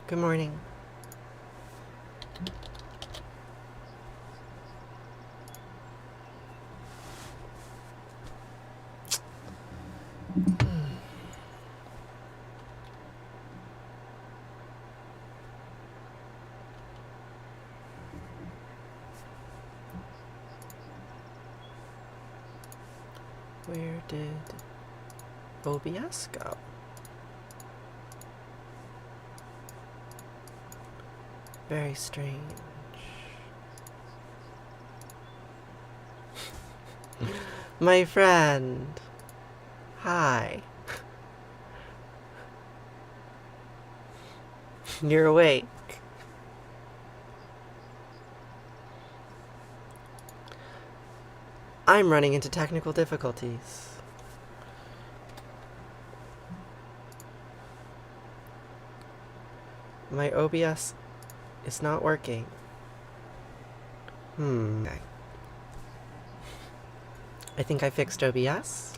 Good morning. Where did OBS go? Very strange. My friend. Hi. You're awake. I'm running into technical difficulties. My OBS is not working. Okay. I think I fixed OBS.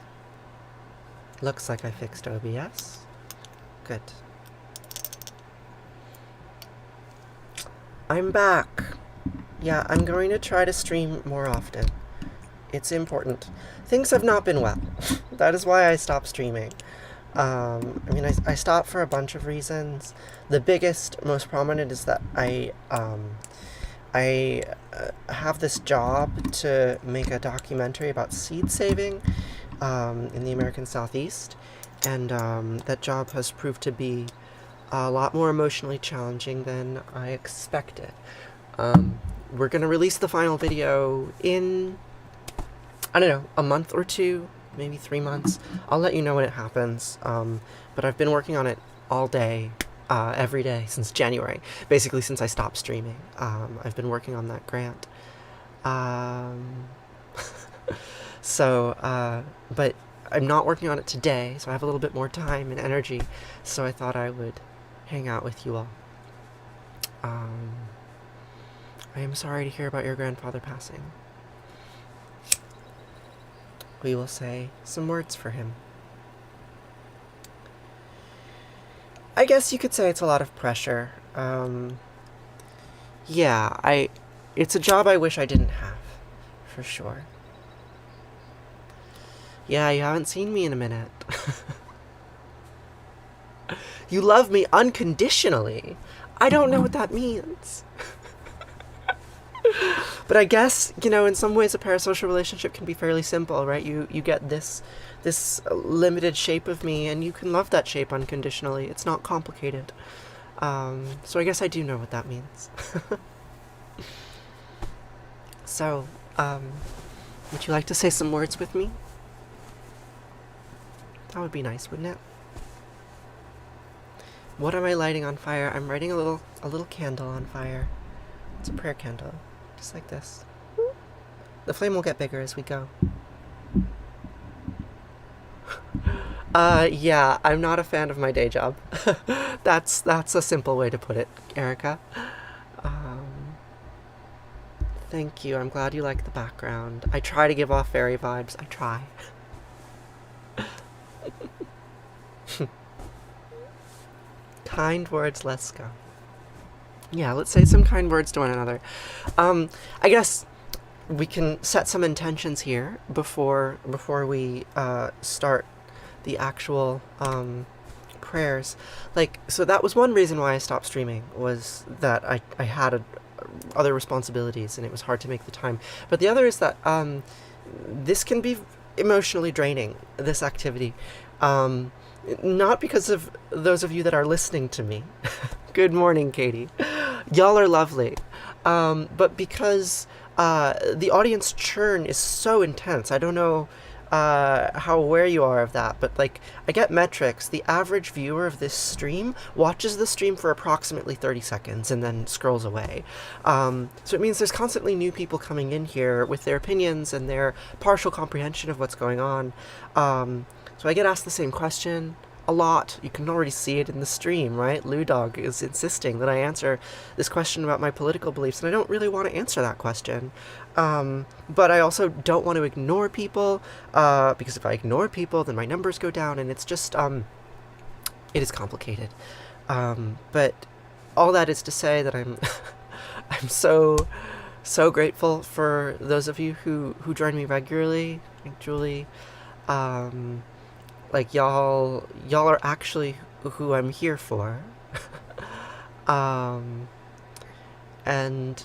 Looks like I fixed OBS. Good. I'm back. Yeah, I'm going to try to stream more often. It's important. Things have not been well. That is why I stopped streaming. I stopped for a bunch of reasons. The biggest, most prominent is that I have this job to make a documentary about seed saving in the American Southeast, and that job has proved to be a lot more emotionally challenging than I expected. We're going to release the final video in, I don't know, a month or two, maybe 3 months. I'll let you know when it happens. But I've been working on it all day, every day since January, basically since I stopped streaming. I've been working on that grant. But I'm not working on it today, so I have a little bit more time and energy, so I thought I would hang out with you all. I am sorry to hear about your grandfather passing. We will say some words for him. I guess you could say it's a lot of pressure. It's a job I wish I didn't have, for sure. Yeah, you haven't seen me in a minute. You love me unconditionally. I don't know what that means. But I guess, in some ways a parasocial relationship can be fairly simple, right? You get this limited shape of me, and you can love that shape unconditionally. It's not complicated. So I guess I do know what that means. So, would you like to say some words with me? That would be nice, wouldn't it? What am I lighting on fire? I'm lighting a little candle on fire. It's a prayer candle, just like this. The flame will get bigger as we go. Yeah, I'm not a fan of my day job. That's a simple way to put it, Erica. Thank you. I'm glad you like the background. I try to give off fairy vibes. I try. Kind words, let's go. Yeah, let's say some kind words to one another. I guess we can set some intentions here before we start the actual prayers. So that was one reason why I stopped streaming, was that I had other responsibilities and it was hard to make the time. But the other is that this can be emotionally draining, this activity. Not because of those of you that are listening to me. Good morning, Katie. Y'all are lovely. But because the audience churn is so intense. I don't know how aware you are of that, but I get metrics. The average viewer of this stream watches the stream for approximately 30 seconds and then scrolls away. So it means there's constantly new people coming in here with their opinions and their partial comprehension of what's going on. So I get asked the same question a lot. You can already see it in the stream, right? Lou Dog is insisting that I answer this question about my political beliefs, and I don't really want to answer that question. But I also don't want to ignore people, because if I ignore people, then my numbers go down, and it's just, it is complicated. But all that is to say that I'm I'm so grateful for those of you who join me regularly, like Julie. Like y'all are actually who I'm here for. And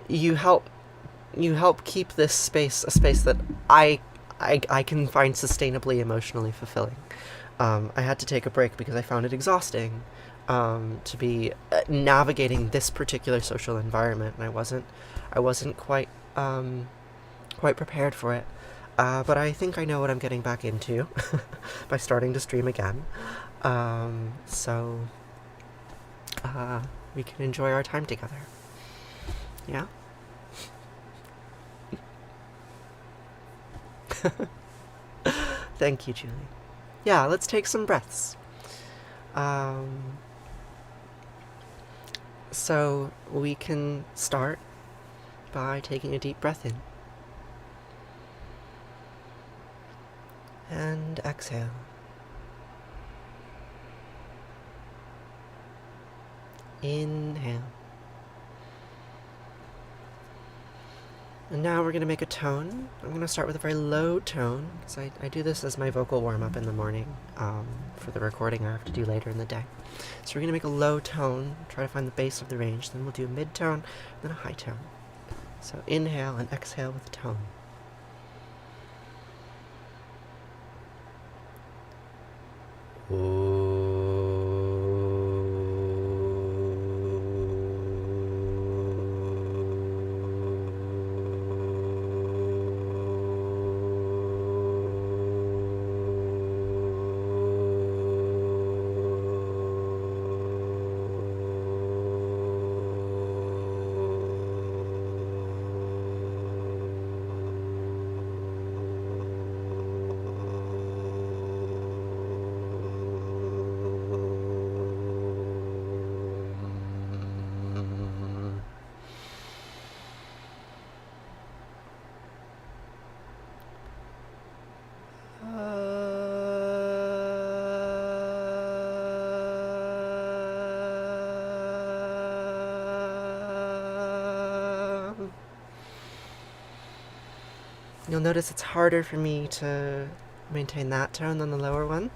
you help keep this space a space that I can find sustainably emotionally fulfilling. I had to take a break because I found it exhausting to be navigating this particular social environment, and I wasn't quite prepared for it. But I think I know what I'm getting back into by starting to stream again. So we can enjoy our time together. Yeah? Thank you, Julie. Yeah, let's take some breaths. So we can start by taking a deep breath in. And exhale. Inhale. And now we're going to make a tone. I'm going to start with a very low tone, because I do this as my vocal warm-up in the morning for the recording I have to do later in the day. So we're going to make a low tone, try to find the base of the range, then we'll do a mid-tone, then a high tone. So inhale and exhale with a tone. You'll notice it's harder for me to maintain that tone than the lower one.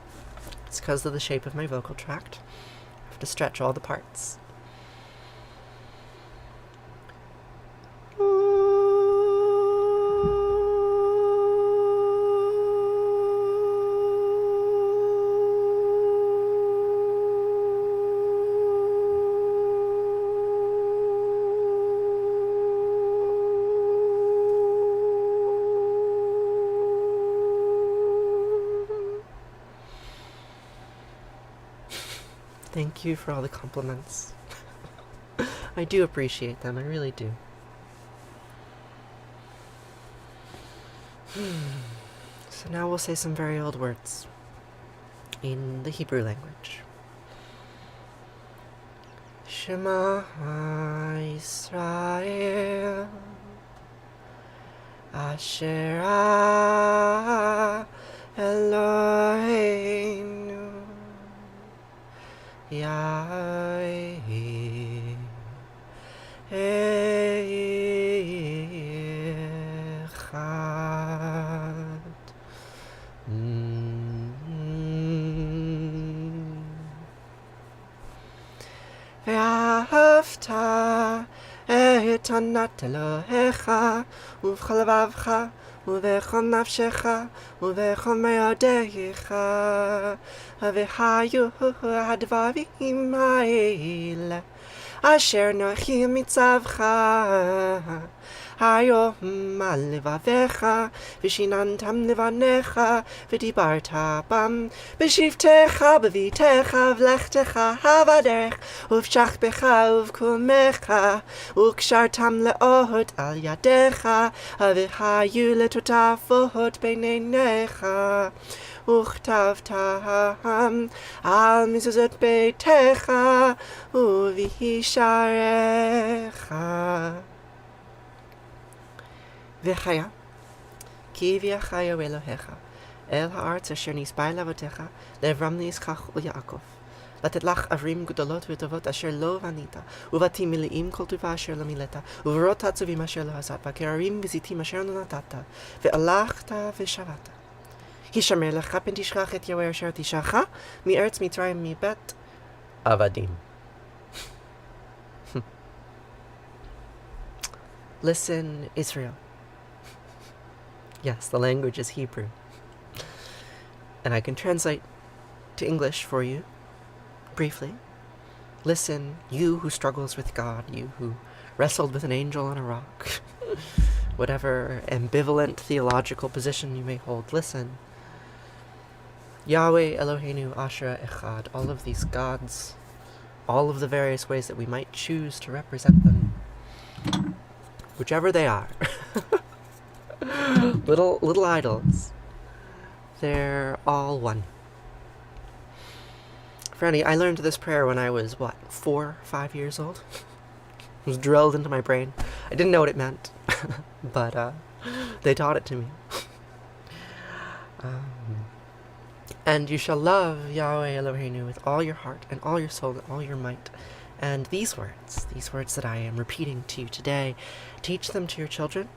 It's because of the shape of my vocal tract. I have to stretch all the parts. Thank you for all the compliments. I do appreciate them, I really do. So now we'll say some very old words in the Hebrew language. Shema Yisrael Asher Eloheinu Yahweh Echad. ואהבת את ענת אלוהיך ובכל לבבך ובכל נפשך ובכל מאודך והיו הדברים האלה אשר נוחי מצווך היום על לבביך ושיננתם לבניך ודיברת בם בשבתך בביתך ובלכתך בדרך ובשכבך ובקומך וקשרתם לאות על ידיך והיו לטוטפות בין עיניך וכתבתם על מזוזות ביתך ובשעריך. וחיה, כי הביאך יהוה אלוהיך אל הארץ אשר נשבע לאבותיך לאברהם ליצחק וליעקב לתת לך ערים גדולות וטובות אשר לא בנית, ובתים מלאים כל טובה אשר לא מילאת, וברות עצובים אשר לא עשת, וכרמים וזיתים אשר לא נטעת, והלכת ושבת. הישמר לך פן תשכח את יהוה אשר תישך מארץ מצרים מבית עבדים. Listen, Israel. Yes, the language is Hebrew. And I can translate to English for you, briefly. Listen, you who struggles with God, you who wrestled with an angel on a rock, whatever ambivalent theological position you may hold, listen. Yahweh Eloheinu Asher Echad, all of these gods, all of the various ways that we might choose to represent them, whichever they are, little idols, they're all one. Franny, I learned this prayer when I was, 4, 5 years old? It was drilled into my brain. I didn't know what it meant, but they taught it to me. And you shall love Yahweh Eloheinu with all your heart and all your soul and all your might. And these words that I am repeating to you today, teach them to your children,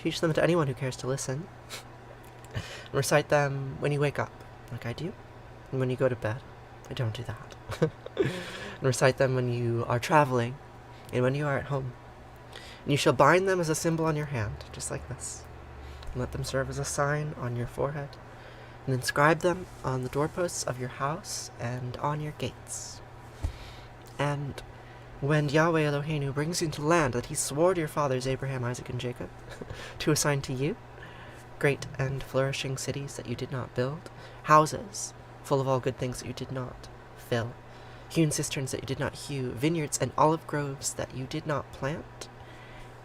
teach them to anyone who cares to listen, and recite them when you wake up, like I do, and when you go to bed. I don't do that. And recite them when you are traveling, and when you are at home. And you shall bind them as a symbol on your hand, just like this, and let them serve as a sign on your forehead, and inscribe them on the doorposts of your house and on your gates. And when Yahweh Eloheinu brings you into the land that he swore to your fathers Abraham, Isaac, and Jacob to assign to you, great and flourishing cities that you did not build, houses full of all good things that you did not fill, hewn cisterns that you did not hew, vineyards and olive groves that you did not plant,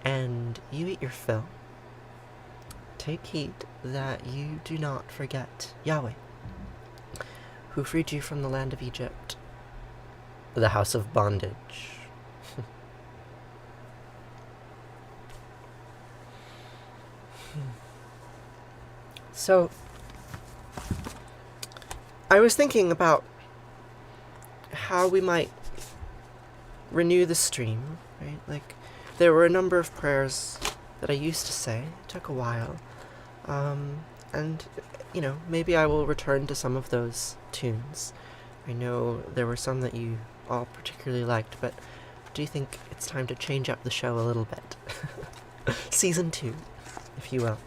and you eat your fill, take heed that you do not forget Yahweh, who freed you from the land of Egypt, the house of bondage. So, I was thinking about how we might renew the stream, right? Like, there were a number of prayers that I used to say. It took a while. And, maybe I will return to some of those tunes. I know there were some that you all particularly liked, but do you think it's time to change up the show a little bit? Season 2, if you will.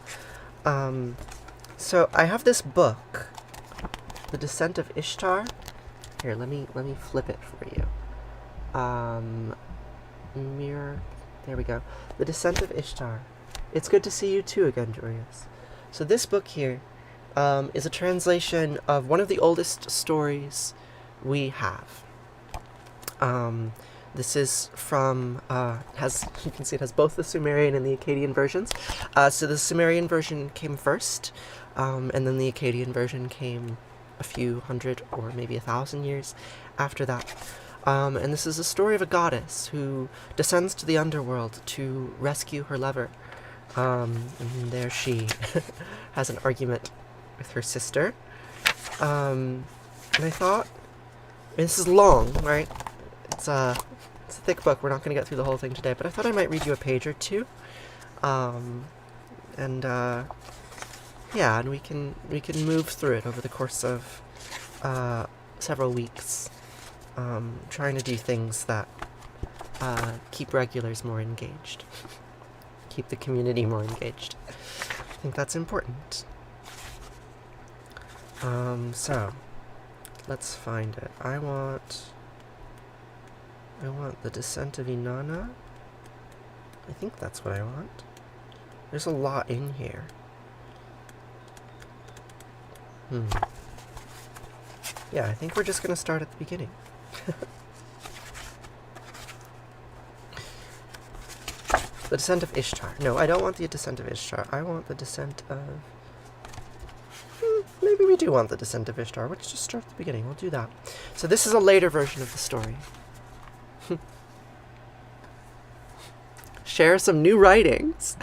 So I have this book, The Descent of Ishtar. Here, let me flip it for you. There we go. The Descent of Ishtar. It's good to see you too again, Julius. So this book here is a translation of one of the oldest stories we have. This is from, you can see it has both the Sumerian and the Akkadian versions. So the Sumerian version came first, and then the Akkadian version came a few hundred or maybe 1,000 years after that. And this is a story of a goddess who descends to the underworld to rescue her lover. And there she has an argument with her sister. And I thought, this is long, right? It's a thick book. We're not going to get through the whole thing today, but I thought I might read you a page or two. And we can move through it over the course of several weeks, trying to do things that keep regulars more engaged, keep the community more engaged. I think that's important. So let's find it. I want the Descent of Inanna. I think that's what I want. There's a lot in here. Yeah, I think we're just gonna start at the beginning. The Descent of Ishtar. No, I don't want the Descent of Ishtar. I want the Descent of... maybe we do want the Descent of Ishtar. Let's just start at the beginning. We'll do that. So this is a later version of the story. Share some new writings.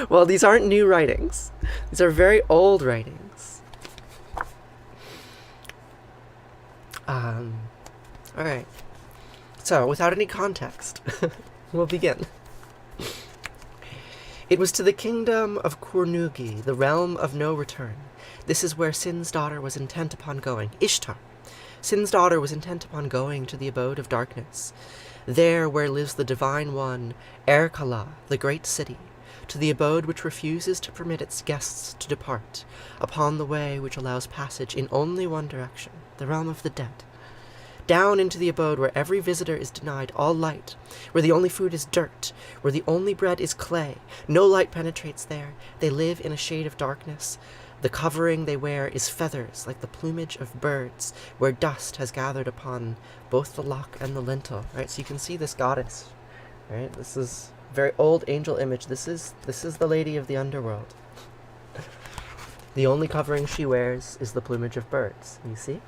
Well, these aren't new writings. These are very old writings. All right. So, without any context, we'll begin. It was to the kingdom of Cornugi, the realm of no return. This is where Sin's daughter was intent upon going. Ishtar. Sin's daughter was intent upon going to the abode of darkness. There where lives the divine one, Erkala, the great city, to the abode which refuses to permit its guests to depart, upon the way which allows passage in only one direction, the realm of the dead. Down into the abode where every visitor is denied all light, where the only food is dirt, where the only bread is clay. No light penetrates there. They live in a shade of darkness. The covering they wear is feathers like the plumage of birds, where dust has gathered upon both the lock and the lintel. Right, so you can see this goddess. Right, this is a very old angel image. This is the lady of the underworld. The only covering she wears is the plumage of birds. You see?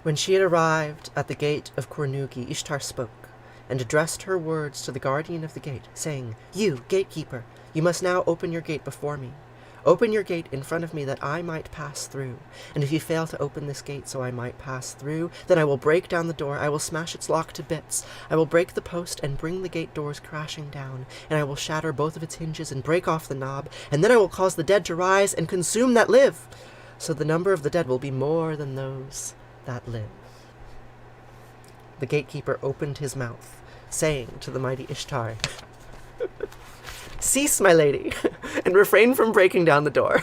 When she had arrived at the gate of Cornugi, Ishtar spoke, and addressed her words to the guardian of the gate, saying, "You, gatekeeper, you must now open your gate before me. Open your gate in front of me that I might pass through. And if you fail to open this gate so I might pass through, then I will break down the door, I will smash its lock to bits, I will break the post and bring the gate doors crashing down, and I will shatter both of its hinges and break off the knob, and then I will cause the dead to rise and consume that live. So the number of the dead will be more than those that live." The gatekeeper opened his mouth, saying to the mighty Ishtar, "Cease, my lady, and refrain from breaking down the door.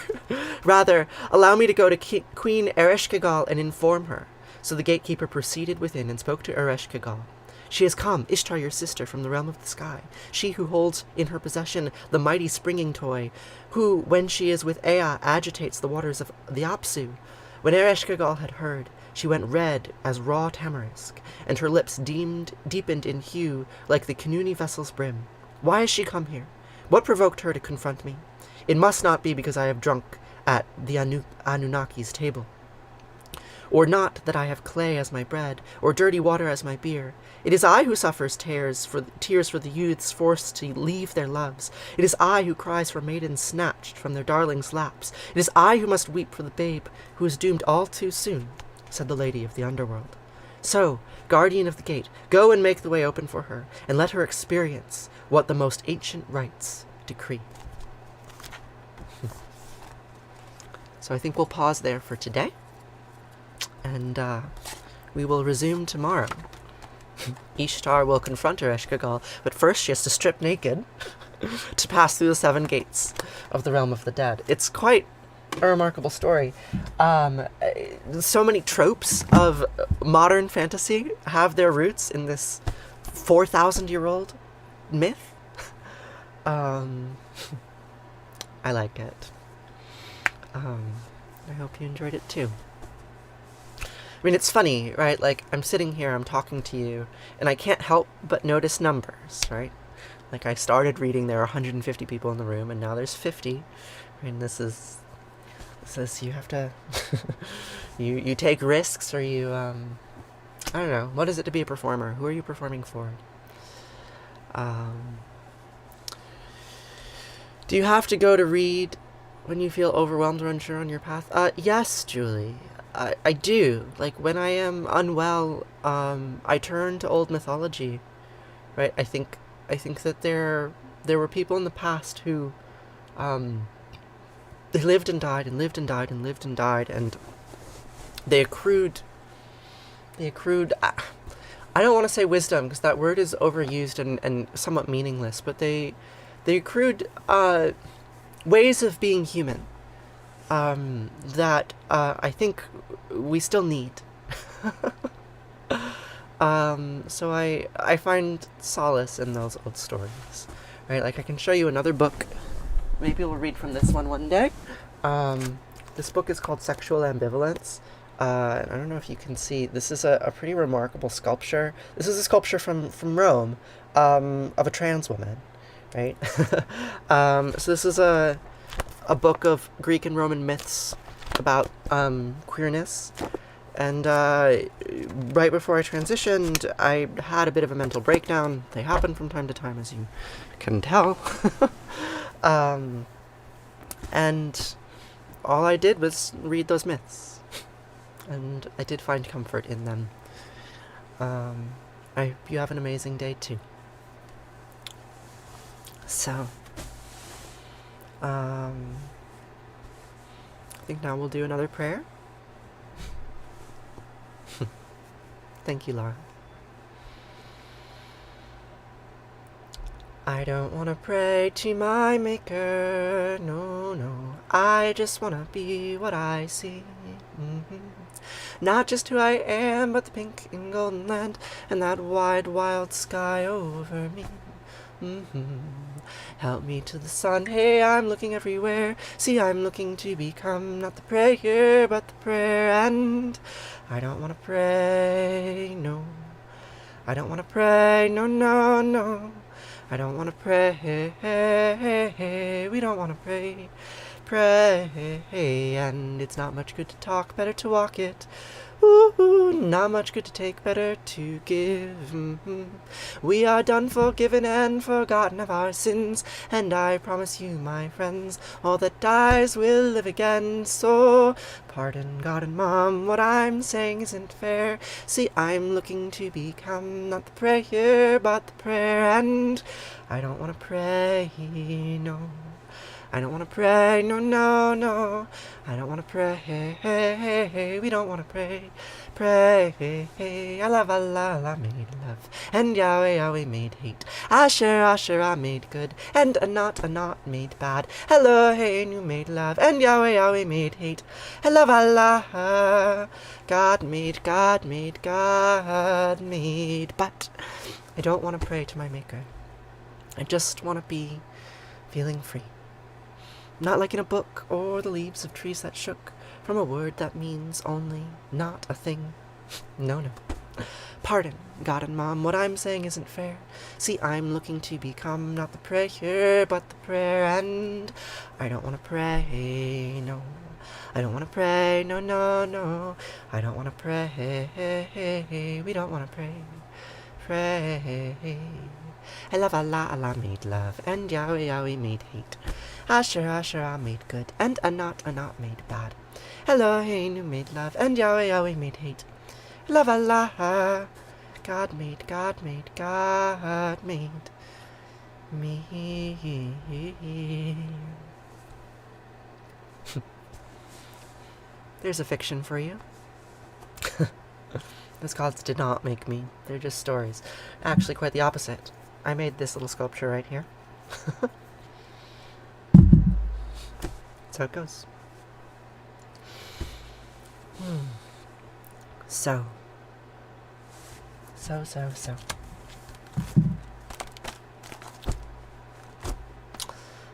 Rather, allow me to go to Queen Ereshkigal and inform her." So the gatekeeper proceeded within and spoke to Ereshkigal. "She has come, Ishtar your sister, from the realm of the sky, she who holds in her possession the mighty springing toy, who, when she is with Ea, agitates the waters of the Apsu." When Ereshkigal had heard, she went red as raw tamarisk, and her lips deepened in hue like the Kanuni vessel's brim. "Why has she come here? What provoked her to confront me? It must not be because I have drunk at the Anunnaki's table. Or not that I have clay as my bread, or dirty water as my beer. It is I who suffers tears for the youths forced to leave their loves. It is I who cries for maidens snatched from their darlings' laps. It is I who must weep for the babe who is doomed all too soon," said the lady of the underworld. "So, guardian of the gate, go and make the way open for her, and let her experience what the most ancient rites decree." So I think we'll pause there for today, and we will resume tomorrow. Ishtar will confront Ereshkigal, but first she has to strip naked to pass through the 7 gates of the realm of the dead. It's quite a remarkable story. So many tropes of modern fantasy have their roots in this 4,000-year-old myth. I like it. I hope you enjoyed it too. I mean, it's funny, right? Like, I'm sitting here, I'm talking to you, and I can't help but notice numbers, right? Like, I started reading, there are 150 people in the room, and now there's 50. And this is you have to, you take risks, or you, I don't know, what is it to be a performer? Who are you performing for? Do you have to go to read when you feel overwhelmed or unsure on your path? Yes, Julie. I do. Like, when I am unwell, I turn to old mythology, right? I think that there were people in the past who, they lived and died and lived and died and lived and died, and they accrued, I don't want to say wisdom, because that word is overused and somewhat meaningless, but they accrued, ways of being human, that I think we still need. So I find solace in those old stories, right? Like, I can show you another book. Maybe we'll read from this one day. This book is called Sexual Ambivalence. I don't know if you can see. This is a pretty remarkable sculpture. This is a sculpture from Rome, of a trans woman, right? So this is a book of Greek and Roman myths about queerness. And right before I transitioned, I had a bit of a mental breakdown. They happen from time to time, as you can tell. And all I did was read those myths. And I did find comfort in them. I hope you have an amazing day too. So, I think now we'll do another prayer. Thank you, Laura. I don't want to pray to my maker, no, no. I just want to be what I see. Not just who I am, but the pink and golden land and that wide, wild sky over me. Help me to the sun, hey, I'm looking everywhere. See, I'm looking to become not the prayer, but the prayer. And I don't want to pray, no. I don't want to pray, no, no, no. I don't want to pray, we don't want to pray, and it's not much good to talk, better to walk it. Ooh, not much good to take, better to give. We are done, forgiven, and forgotten of our sins, and I promise you, my friends, all that dies will live again. So, pardon God and Mom, what I'm saying isn't fair. See, I'm looking to become not the prayer, but the prayer, and I don't want to pray, no. I don't want to pray, no, no, no. I don't want to pray, we don't want to pray. Allah, Allah made love, and Yahweh, Yahweh made hate. Asher, Asher, made good, and Anat, Anat made bad. Elohim, you made love, and Yahweh, Yahweh made hate. Allah, God made, God made, God made. But I don't want to pray to my Maker. I just want to be feeling free. Not like in a book, or the leaves of trees that shook from a word that means only not a thing. No, no. Pardon, God and Mom, what I'm saying isn't fair. See, I'm looking to become not the prayer, but the prayer, and I don't want to pray, no. I don't want to pray, no, no, no. I don't want to pray, we don't want to pray. Allah, Allah made love, and Yahweh, Yahweh made hate. Asher, Asher, made good, and Anat, Anat made bad. Elohim, you made love, and Yahweh, Yahweh made hate. Love Allah, God made, God made, God made me. There's a fiction for you. Those gods did not make me. They're just stories. Actually, quite the opposite. I made this little sculpture right here. That's how it goes. So.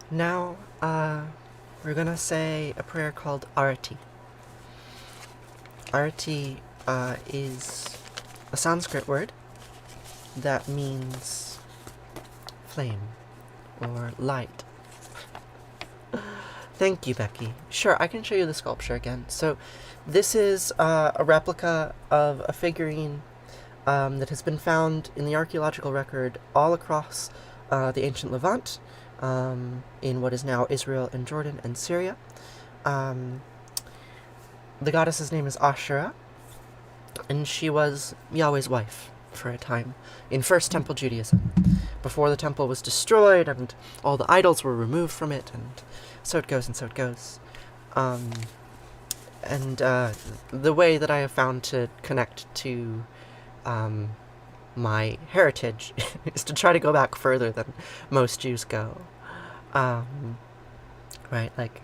Now, we're gonna say a prayer called Arati. Arati is a Sanskrit word that means flame or light. Thank you, Becky. Sure, I can show you the sculpture again. So this is a replica of a figurine that has been found in the archaeological record all across the ancient Levant, in what is now Israel and Jordan and Syria. The goddess's name is Ashera, and she was Yahweh's wife for a time in First Temple Judaism, before the temple was destroyed and all the idols were removed from it, and so it goes and so it goes. The way that I have found to connect to my heritage is to try to go back further than most Jews go. Right, like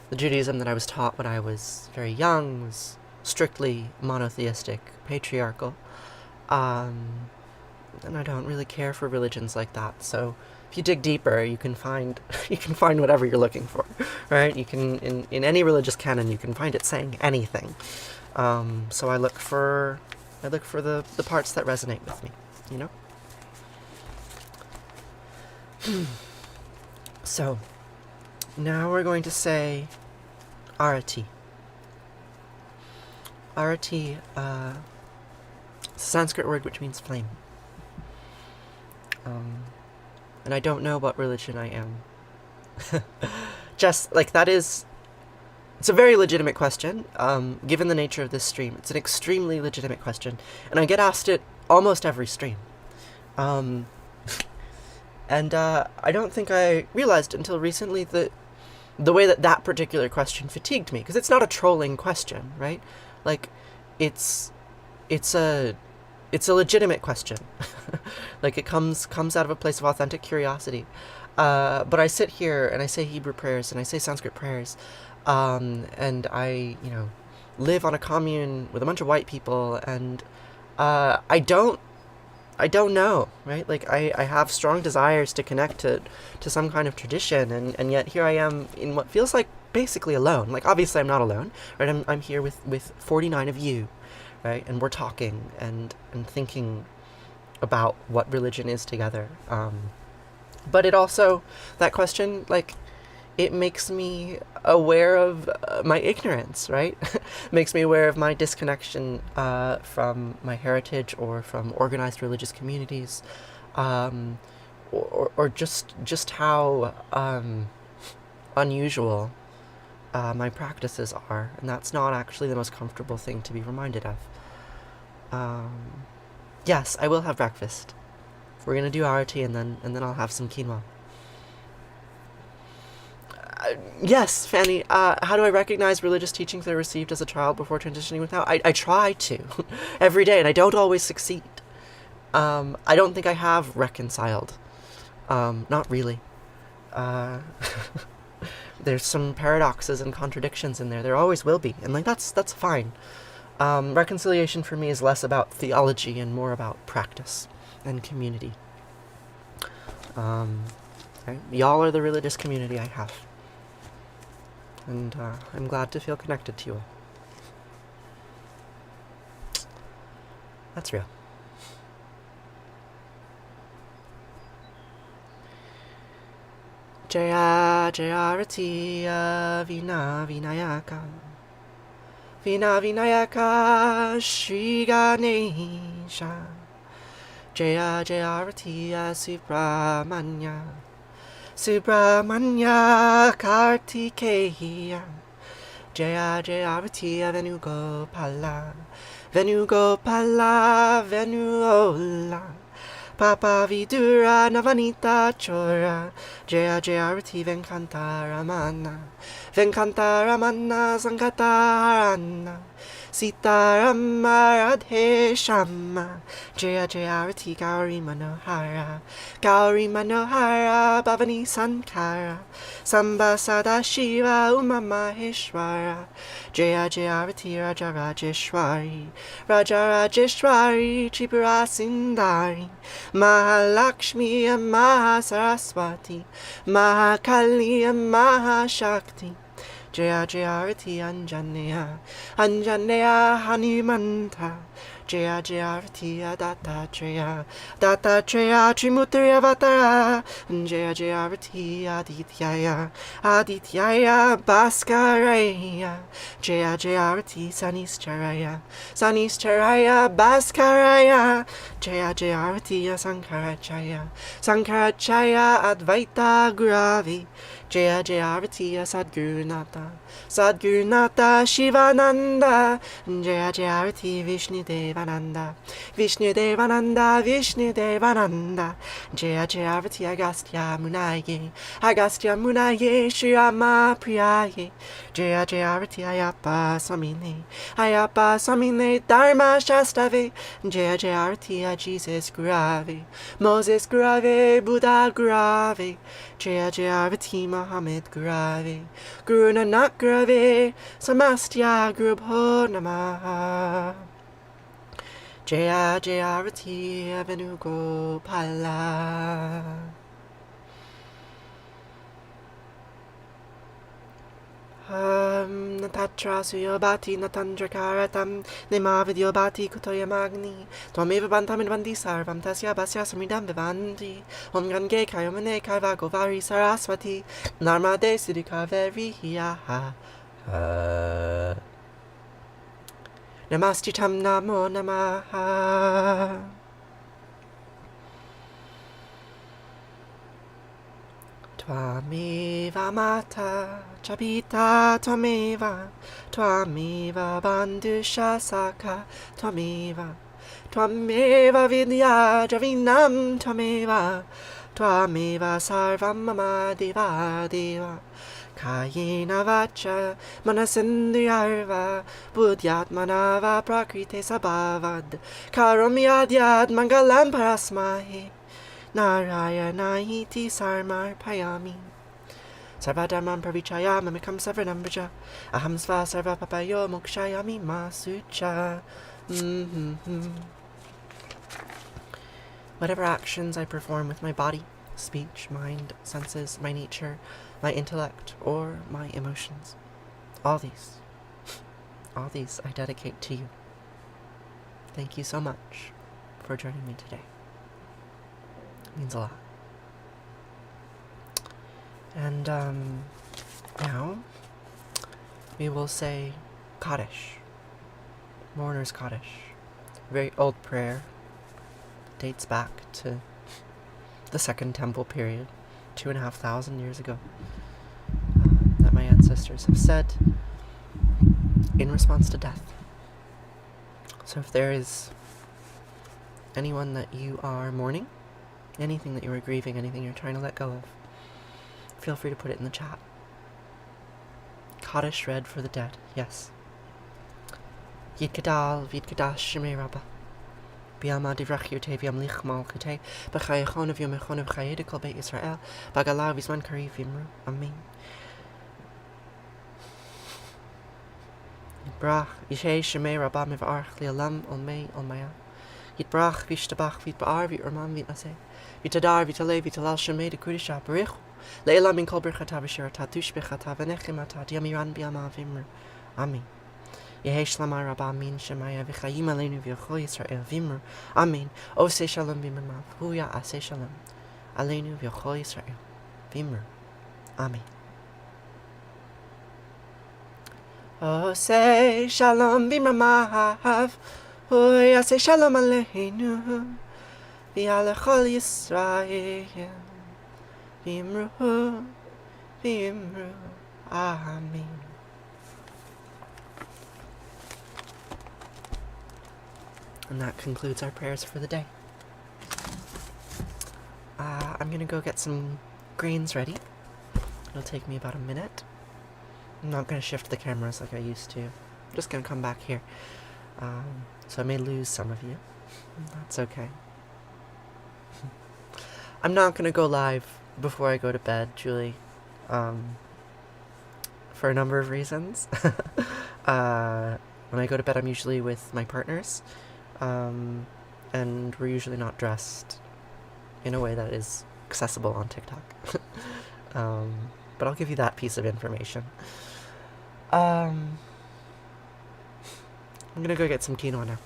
the Judaism that I was taught when I was very young was strictly monotheistic, patriarchal, and I don't really care for religions like that. So if you dig deeper, you can find whatever you're looking for, right? You can in any religious canon you can find it saying anything. So I look for the parts that resonate with me, you know. So now we're going to say Arati. Arati, it's a Sanskrit word which means flame. And I don't know what religion I am. Just, like, that is It's a very legitimate question, given the nature of this stream. It's an extremely legitimate question, and I get asked it almost every stream. Um, and I don't think I realized until recently that the way that that particular question fatigued me, because it's not a trolling question, right? Like, it's it's a it's a legitimate question. Like, it comes out of a place of authentic curiosity. But I sit here and I say Hebrew prayers and I say Sanskrit prayers, and I, live on a commune with a bunch of white people, and I don't know, right? Like, I have strong desires to connect to some kind of tradition, and yet here I am in what feels like basically alone. Like, obviously I'm not alone, right? I'm here with 49 of you, right? And we're talking and thinking about what religion is together. But it also, that question, like, it makes me aware of my ignorance, right? Makes me aware of my disconnection from my heritage or from organized religious communities, um, or just how unusual my practices are, and that's not actually the most comfortable thing to be reminded of. Yes, I will have breakfast. We're gonna do arati, and then I'll have some quinoa. Yes, Fanny. How do I recognize religious teachings I received as a child before transitioning with now? I try to every day, and I don't always succeed. I don't think I have reconciled. Not really. Uh, there's some paradoxes and contradictions in there. There always will be, and like that's fine. Reconciliation for me is less about theology and more about practice and community. Right? Y'all are the religious community I have. And I'm glad to feel connected to you all. That's real. Jaya Jaya Ratiya Vina Vinayaka Vina Vinayaka Shri Ganesha Jaya Jaya Ratiya Subramanya Subramanya Kartikeya Jaya Jaya Ratiya Venugopala Venugopala Venuola Papa Vidura Navanita Chora Jaya Jaya Rati Venkantaramana Venkantaramana Sankatarana Sitarama Radhe Shama Jaya Jaya Rati Gauri Manohara Gauri Manohara Bhavani Sankara Samba Sada Shiva Uma Maheshwara Jaya Jaya Rati Raja Rajeshwari Raja Rajeshwari Tripura Sindari Mahalakshmi and Mahasaraswati Mahakali and Mahashakti Jaya Jaya Rati Anjaneya Anjaneya Hanumanta Jaya Jaya Rati Dattatreya Dattatreya Trimurti Avatara Jaya Jaya Rati Adityaya Adityaya Bhaskaraya Jaya Jaya Rati Sanistaraya Sanistaraya Bhaskaraya Jaya Jaya Rati Sankaracharya Sankaracharya Advaita Guravi Jaya Jaya Rati Sadgurunata Sadgurunata Shivananda Jaya Jaya Rati Vishnudevananda Vishnudevananda Vishnudevananda Jaya Jaya Rati Agastya Munaye Agastya Munaye Shri Rama Priyaye Jaya Jaya Rati Ayappa Swamine Ayappa Swamine Dharma Shastave Jaya Jaya Rati Jesus Gurave Moses Gurave Buddha Gurave Jaya Jaya Rati Muhammad Gurave Guru Nanak Gurave Samastya Guru Bho Namaha Jaya Jaya Rati Venugopala Natatra Suyobati Natandra Karatam Nema Vidyobati Kutoya Magni Twameva Bantam Vandi Sarvam Tasya Basya Samridam Vivanti Om Gange Kayomane Kaiva Govari Saraswati Narmade Siddhika Veriya Namastitam Namo Namaha Twameva mata, chabita twameva, twameva bandusha saka, twameva, twameva vidya javinam twameva, twameva sarvam mama deva deva. Kayena vacha manasindriyarva buddhyatmanava prakrite sabhavad karomyadyad mangalam parasmahe narayana iti sarmar payami sarvadharman pravichaya mamikam sarvanambraja aham sva sarva papayo mokshayami masucha. Whatever actions I perform with my body, speech, mind, senses, my nature, my intellect, or my emotions, all these I dedicate to you. Thank you so much for joining me today. It means a lot. And now we will say Kaddish, Mourner's Kaddish, a very old prayer, dates back to the Second Temple period, 2,500 years ago, that my ancestors have said in response to death. So if there is anyone that you are mourning, anything that you are grieving, anything you're trying to let go of, feel free to put it in the chat. Kaddish read for the dead, yes. Yid Kadal, Vid Kadash, Shemay Rabbah. Biama divrach yote viam lich mal kate, bachayachon of yomechon of chayede kolbe Israel, bagala visman kari vimru, amen. Yitbrach, Yishay Shemay Rabbah mivarch lialam olmei olmaya. Yitbrach, Vishtabach, Vitbar, Viturman, Vitnase, Vitadar, Vitale, Vitalal Shemay de Kudisha, Barich, Leila min kolber chatabashir, Tatush bechatavanechimatat, Yamiran biama vimru, amen. Yehesh lama rabba min shemaya v'chayim aleinu v'yocho Yisrael v'imru. Amen. Oseh shalom v'imru. Huya aseh shalom. Aleinu v'yocho Yisrael v'imru. Amen. Oseh shalom v'imru. Huya aseh shalom aleinu v'yalechol Yisrael v'imru. V'imru. Amen. And that concludes our prayers for the day. I'm going to go get some grains ready. It'll take me about a minute. I'm not going to shift the cameras like I used to. I'm just going to come back here. So I may lose some of you. That's okay. I'm not going to go live before I go to bed, Julie. For a number of reasons. When I go to bed, I'm usually with my partners. And we're usually not dressed in a way that is accessible on TikTok. But I'll give you that piece of information. I'm gonna go get some quinoa now.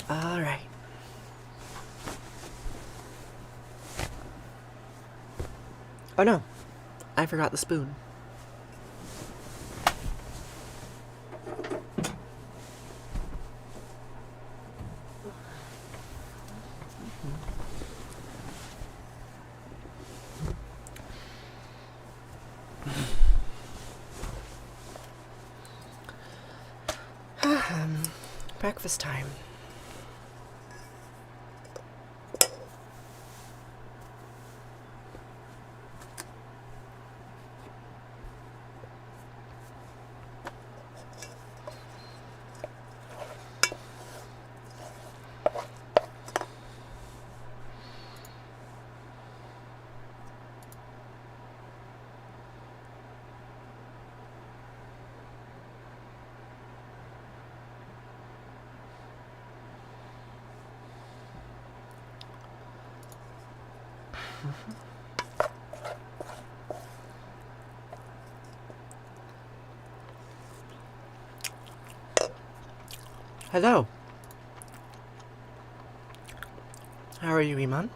All right. Oh no, I forgot the spoon. Breakfast time. Hello. How are you, Iman?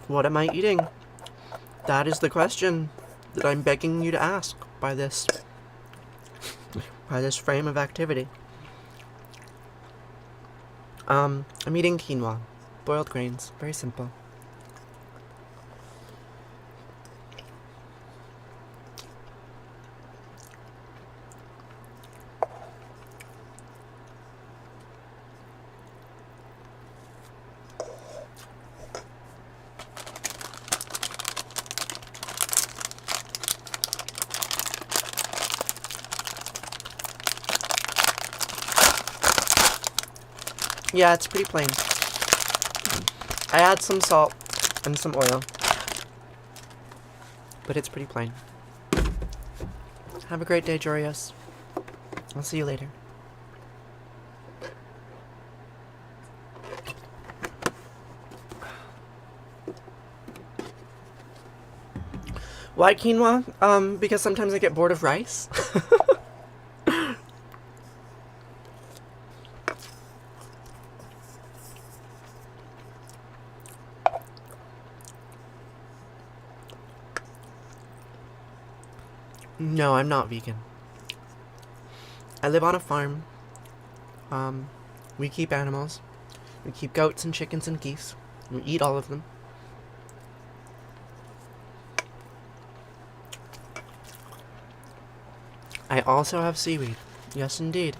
What am I eating? That is the question that I'm begging you to ask by this frame of activity. I'm eating quinoa, boiled grains, very simple. Yeah, it's pretty plain. I add some salt and some oil, but it's pretty plain. Have a great day, Jorios. I'll see you later. Why quinoa? Because sometimes I get bored of rice. No, I'm not vegan. I live on a farm. We keep animals. We keep goats and chickens and geese. We eat all of them. I also have seaweed. Yes, indeed.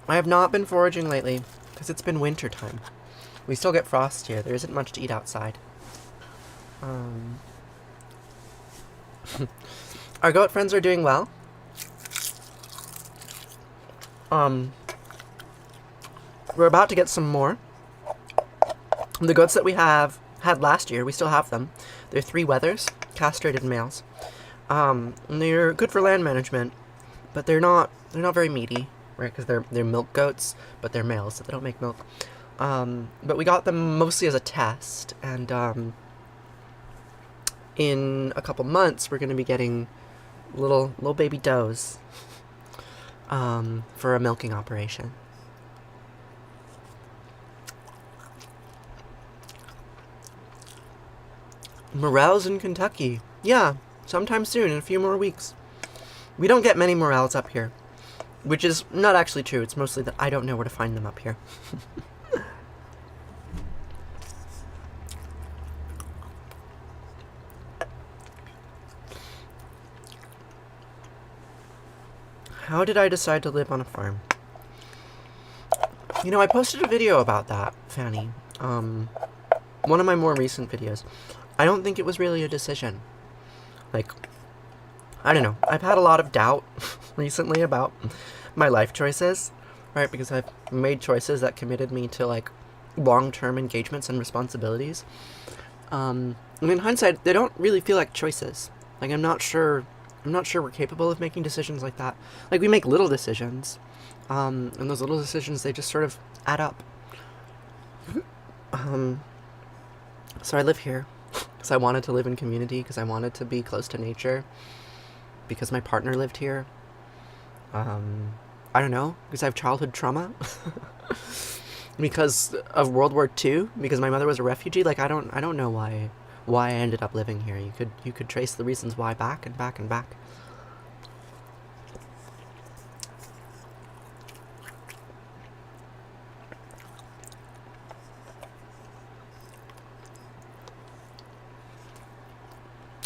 I have not been foraging lately, because it's been winter time. We still get frost here. There isn't much to eat outside. Our goat friends are doing well. We're about to get some more. The goats that we had last year, we still have them. They're 3 wethers, castrated males. And they're good for land management, but they're not very meaty, right? Because they're milk goats, but they're males, so they don't make milk. But we got them mostly as a test, and in a couple months, we're going to be getting little baby does for a milking operation. Morels in Kentucky. Yeah, sometime soon, in a few more weeks. We don't get many morels up here, which is not actually true. It's mostly that I don't know where to find them up here. How did I decide to live on a farm? You know, I posted a video about that, Fanny. One of my more recent videos. I don't think it was really a decision. Like, I don't know. I've had a lot of doubt recently about my life choices, right? Because I've made choices that committed me to, like, long-term engagements and responsibilities. And in hindsight, they don't really feel like choices. Like, I'm not sure we're capable of making decisions like that. Like, we make little decisions, and those little decisions, they just sort of add up. So I live here because I wanted to live in community, because I wanted to be close to nature, because my partner lived here. I don't know, because I have childhood trauma, because of World War II, because my mother was a refugee. Like, I don't know why I ended up living here. You could trace the reasons why back and back and back.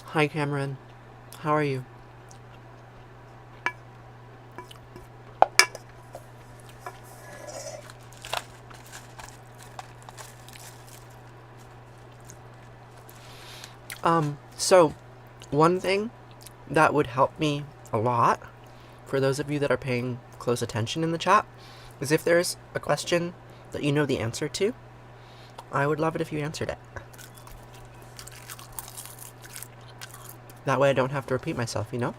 Hi, Cameron. How are you? So, one thing that would help me a lot for those of you that are paying close attention in the chat, is if there's a question that you know the answer to, I would love it if you answered it. That way I don't have to repeat myself, you know?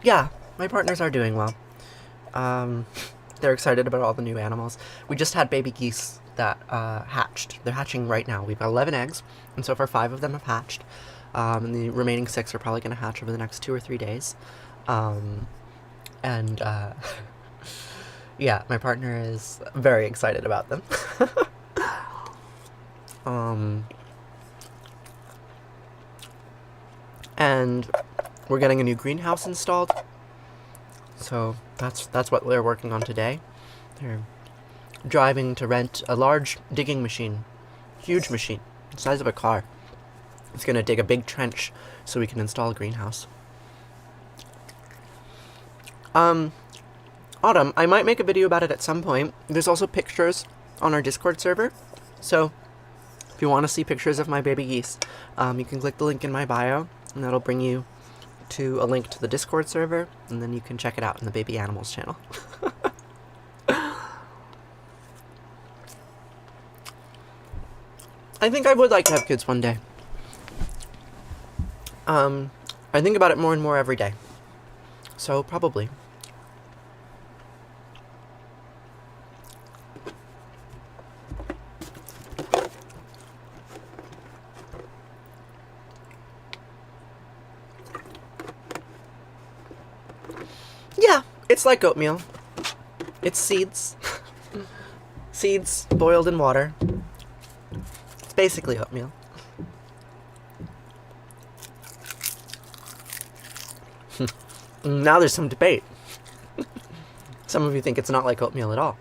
Yeah, my partners are doing well. They're excited about all the new animals. We just had baby geese that hatched. They're hatching right now. We've got 11 eggs, and so far 5 of them have hatched. And the remaining 6 are probably going to hatch over the next 2 or 3 days. Yeah, my partner is very excited about them. And we're getting a new greenhouse installed. So that's what they're working on today. They're driving to rent a large digging machine. Huge machine, the size of a car. It's going to dig a big trench so we can install a greenhouse. Autumn, I might make a video about it at some point. There's also pictures on our Discord server. So if you want to see pictures of my baby geese, you can click the link in my bio, and that'll bring you to a link to the Discord server, and then you can check it out in the Baby Animals channel. I think I would like to have kids one day. I think about it more and more every day. So, probably. Yeah, it's like oatmeal. It's seeds. Seeds boiled in water. It's basically oatmeal. Now there's some debate. Some of you think it's not like oatmeal at all.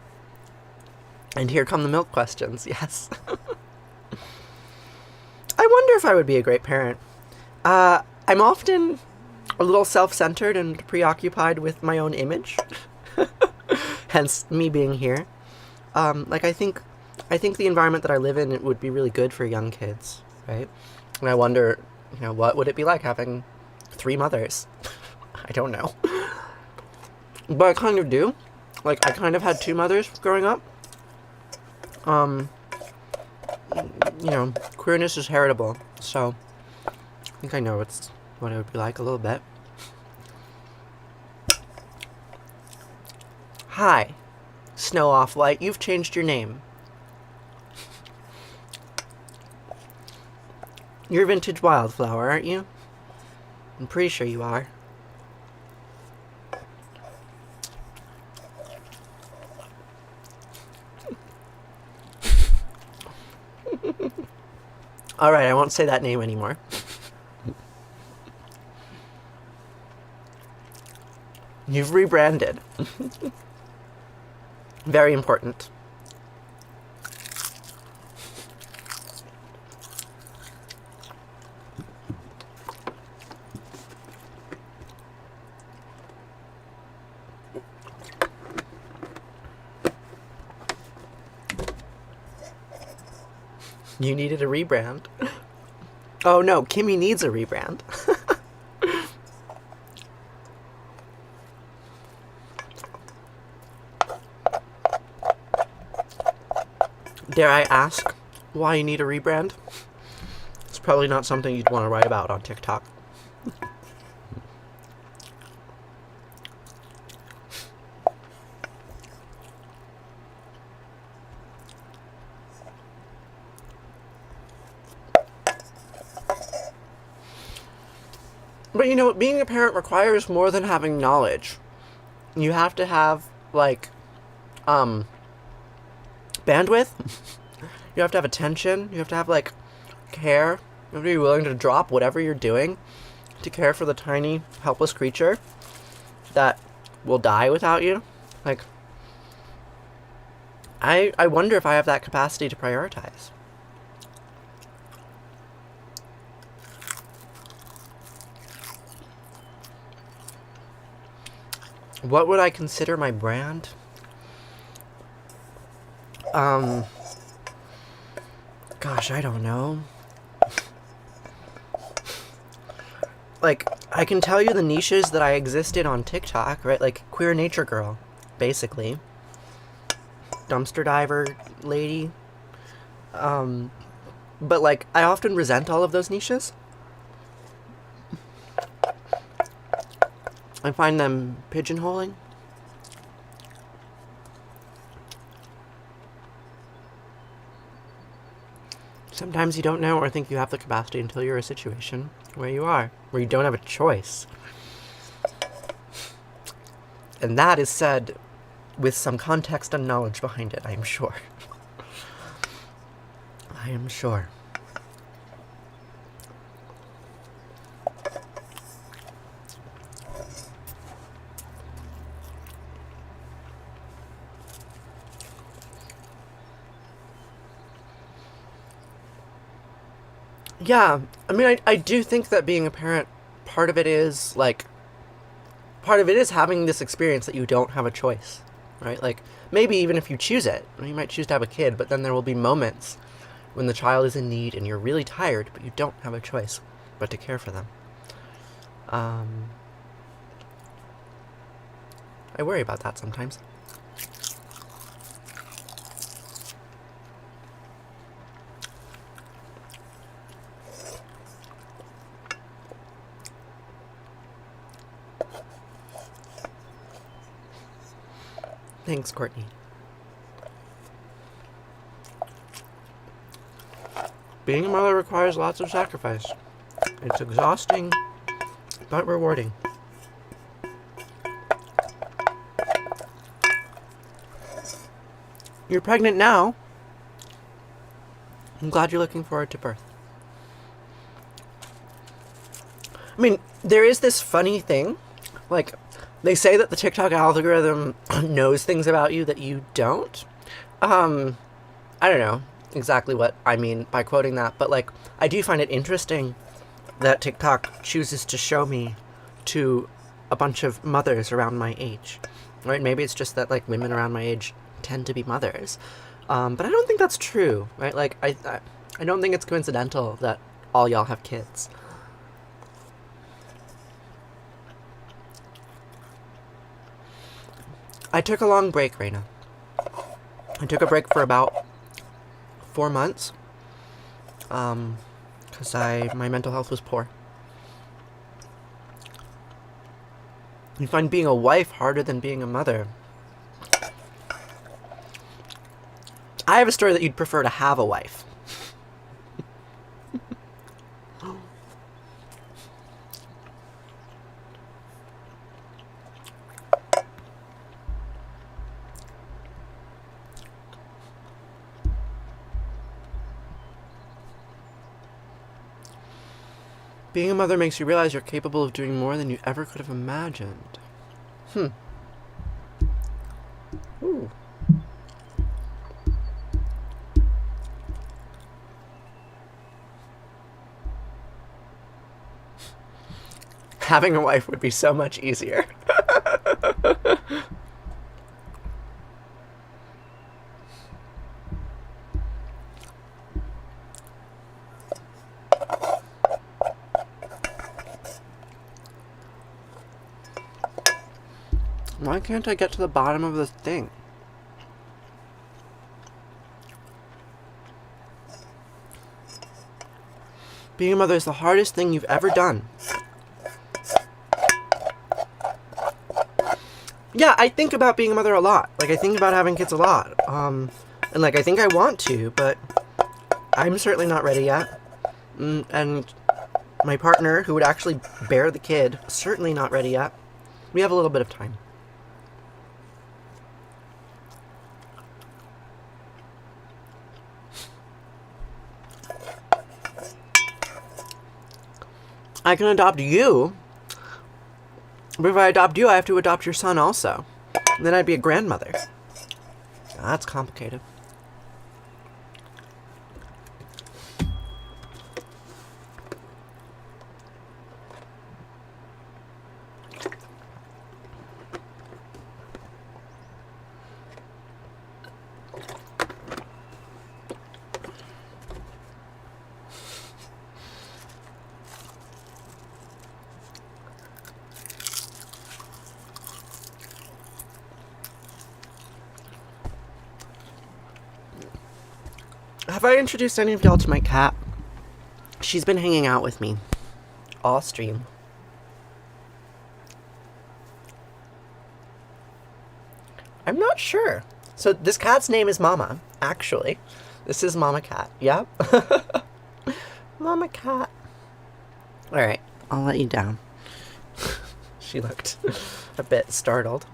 And here come the milk questions, yes. I wonder if I would be a great parent. I'm often a little self-centered and preoccupied with my own image. Hence me being here. I think the environment that I live in, it would be really good for young kids, right? And I wonder, what would it be like having 3 mothers? I don't know. But I kind of do. I kind of had 2 mothers growing up. Queerness is heritable, so I think I know what it would be like a little bit. Hi, Snow Off Light, you've changed your name. You're Vintage Wildflower, aren't you? I'm pretty sure you are. Alright, I won't say that name anymore. You've rebranded. Very important. You needed a rebrand. Oh no, Kimmy needs a rebrand. Dare I ask why you need a rebrand? It's probably not something you'd want to write about on TikTok. But being a parent requires more than having knowledge. You have to have, bandwidth. You have to have attention. You have to have, care. You have to be willing to drop whatever you're doing to care for the tiny, helpless creature that will die without you. I wonder if I have that capacity to prioritize. What would I consider my brand? Gosh, I don't know. I can tell you the niches that I exist in on TikTok, right? Like queer nature girl, basically. Dumpster diver lady. But like, I often resent all of those niches. I find them pigeonholing. Sometimes you don't know or think you have the capacity until you're in a situation where you are, where you don't have a choice. And that is said with some context and knowledge behind it, I am sure. I am sure. Yeah, I mean, I do think that being a parent, part of it is having this experience that you don't have a choice, right? Like, maybe even if you choose it, you might choose to have a kid, but then there will be moments when the child is in need and you're really tired, but you don't have a choice but to care for them. I worry about that sometimes. Thanks, Courtney. Being a mother requires lots of sacrifice. It's exhausting, but rewarding. You're pregnant now. I'm glad you're looking forward to birth. I mean, there is this funny thing. Like, they say that the TikTok algorithm knows things about you that you don't. I don't know exactly what I mean by quoting that, but like, I do find it interesting that TikTok chooses to show me to a bunch of mothers around my age. Right? Maybe it's just that like women around my age tend to be mothers. But I don't think that's true, right? Like, I don't think it's coincidental that all y'all have kids. I took a long break, Raina. I took a break for about 4 months. Because my mental health was poor. You find being a wife harder than being a mother. I have a story that you'd prefer to have a wife. Being a mother makes you realize you're capable of doing more than you ever could have imagined. Ooh. Having a wife would be so much easier. Why can't I get to the bottom of this thing? Being a mother is the hardest thing you've ever done. Yeah, I think about being a mother a lot. Like, I think about having kids a lot. And, like, I think I want to, but I'm certainly not ready yet. And my partner, who would actually bear the kid, certainly not ready yet. We have a little bit of time. I can adopt you, but if I adopt you, I have to adopt your son also. And then I'd be a grandmother. That's complicated. have I introduced any of y'all to my cat? She's been hanging out with me all stream. I'm not sure. So this cat's name is Mama, actually. This is Mama Cat. Yep. Mama Cat. Alright, I'll let you down. She looked a bit startled.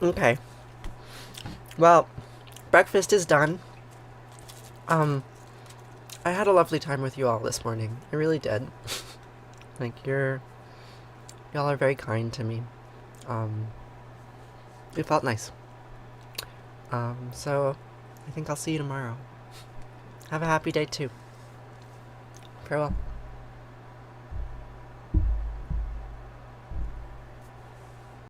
Okay. Well, breakfast is done. I had a lovely time with you all this morning. I really did. Like, y'all are very kind to me. It felt nice. So I think I'll see you tomorrow. Have a happy day too. Farewell.